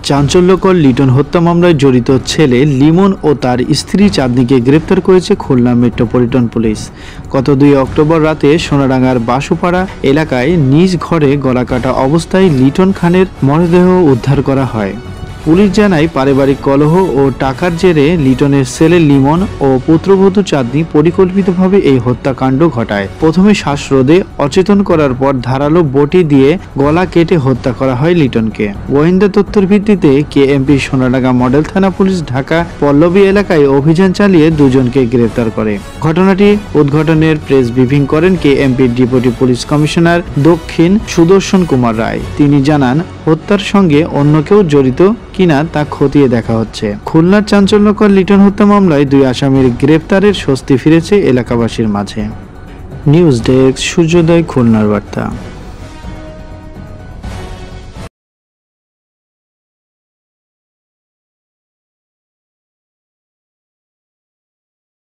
চাঞ্চল্যকর লিটন হত্যা মামলায় জড়িত ছেলে লিমন ও তার স্ত্রী চাঁদনীকে গ্রেপ্তার করেছে খুলনা মেট্রোপলিটন পুলিশ। গত 2 অক্টোবর রাতে সোনাডাঙ্গার বাসুপাড়া এলাকায় নিজ ঘরে গলাকাটা অবস্থায় লিটন খানের মরদেহ উদ্ধার করা হয়। পুলিশ জানায়, পারিবারিক কলহ ও টাকার জেরে লিটনের ছেলে লিমন ও পুত্রবধূ চাঁদনী পরিকল্পিতভাবে এই হত্যাকাণ্ড ঘটায়। প্রথমে শ্বাসরোধে অচেতন করার পর ধারালো বটি দিয়ে গলা কেটে হত্যা করা হয় লিটনকে। গোয়েন্দা তথ্যের ভিত্তিতে কেএমপি সোনাডাঙ্গা মডেল থানা পুলিশ ঢাকা পল্লবী এলাকায় অভিযান চালিয়ে দুজনকে গ্রেফতার করে। ঘটনাটি উদ্ঘাটনের প্রেস ব্রিফিং করেন কেএমপির ডেপুটি পুলিশ কমিশনার দক্ষিণ সুদর্শন কুমার রায়। তিনি জানান, হত্যার সঙ্গে অন্য কেউ জড়িত কিনা তা খতিয়ে দেখা হচ্ছে। খুলনার চাঞ্চল্যকর লিটন হত্যা মামলায় 2 আসামির গ্রেপ্তারের স্বস্তি ফিরেছে এলাকাবাসীর মাঝে। নিউজ ডেস্ক, সূর্যোদয় খুলনার বার্তা।